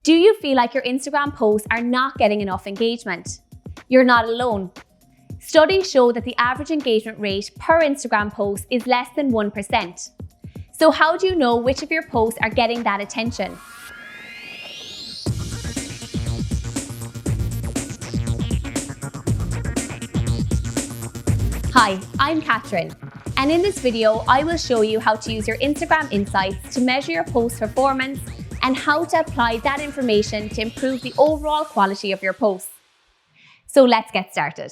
Do you feel like your Instagram posts are not getting enough engagement? You're not alone. Studies show that the average engagement rate per Instagram post is less than 1%. So how do you know which of your posts are getting that attention? Hi, I'm Catherine, and in this video, I will show you how to use your Instagram Insights to measure your post performance and how to apply that information to improve the overall quality of your posts. So let's get started.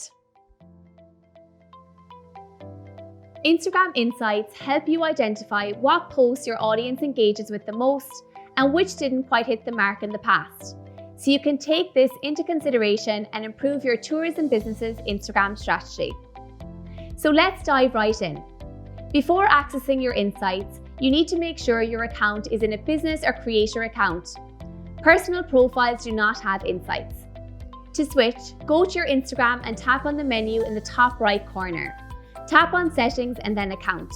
Instagram Insights help you identify what posts your audience engages with the most and which didn't quite hit the mark in the past. So you can take this into consideration and improve your tourism business's Instagram strategy. So let's dive right in. Before accessing your insights, you need to make sure your account is in a business or creator account. Personal profiles do not have insights. To switch, go to your Instagram and tap on the menu in the top right corner. Tap on Settings and then Account.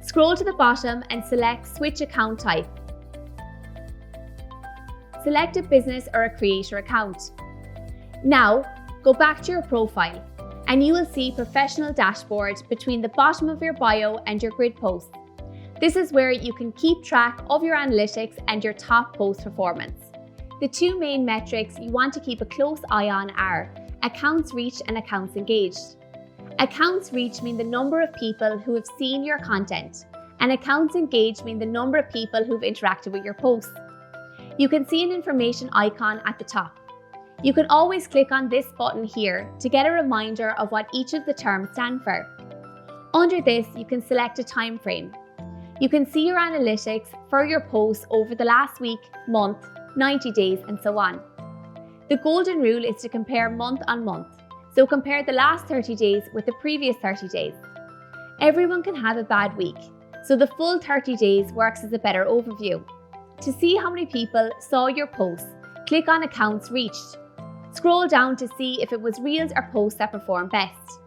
Scroll to the bottom and select Switch Account Type. Select a business or a creator account. Now, go back to your profile and you will see Professional Dashboard between the bottom of your bio and your grid posts. This is where you can keep track of your analytics and your top post performance. The two main metrics you want to keep a close eye on are accounts reached and accounts engaged. Accounts reached mean the number of people who have seen your content, and accounts engaged mean the number of people who've interacted with your posts. You can see an information icon at the top. You can always click on this button here to get a reminder of what each of the terms stand for. Under this, you can select a time frame. You can see your analytics for your posts over the last week, month, 90 days, and so on. The golden rule is to compare month on month, so compare the last 30 days with the previous 30 days. Everyone can have a bad week, so the full 30 days works as a better overview. To see how many people saw your posts, click on Accounts Reached. Scroll down to see if it was Reels or posts that performed best.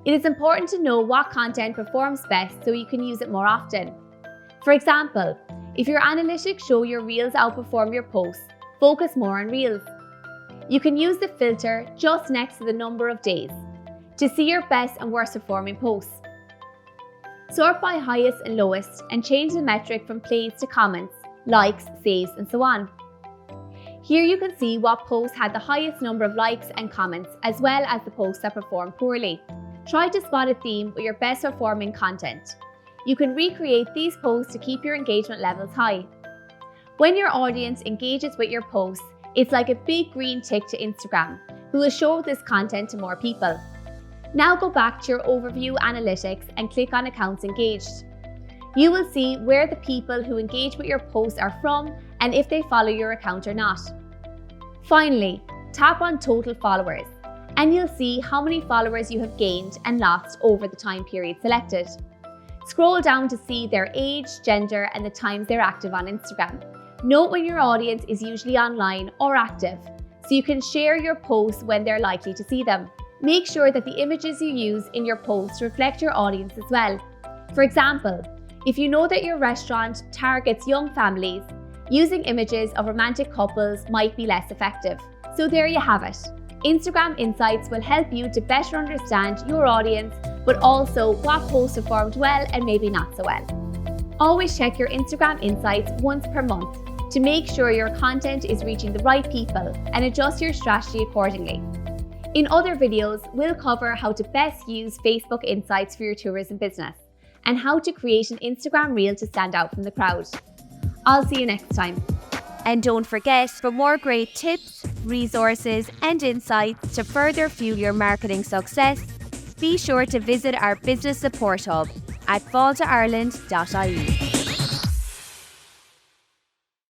It is important to know what content performs best so you can use it more often. For example, if your analytics show your Reels outperform your posts, focus more on Reels. You can use the filter just next to the number of days to see your best and worst performing posts. Sort by highest and lowest and change the metric from plays to comments, likes, saves, and so on. Here you can see what posts had the highest number of likes and comments, as well as the posts that performed poorly. Try to spot a theme with your best performing content. You can recreate these posts to keep your engagement levels high. When your audience engages with your posts, it's like a big green tick to Instagram, who will show this content to more people. Now go back to your overview analytics and click on Accounts Engaged. You will see where the people who engage with your posts are from and if they follow your account or not. Finally, tap on Total Followers, and you'll see how many followers you have gained and lost over the time period selected. Scroll down to see their age, gender, and the times they're active on Instagram. Note when your audience is usually online or active, so you can share your posts when they're likely to see them. Make sure that the images you use in your posts reflect your audience as well. For example, if you know that your restaurant targets young families, using images of romantic couples might be less effective. So there you have it. Instagram Insights will help you to better understand your audience, but also what posts performed well and maybe not so well. Always check your Instagram Insights once per month to make sure your content is reaching the right people and adjust your strategy accordingly. In other videos, we'll cover how to best use Facebook Insights for your tourism business and how to create an Instagram reel to stand out from the crowd. I'll see you next time. And don't forget, for more great tips, resources, and insights to further fuel your marketing success, be sure to visit our business support hub at faltaireland.ie.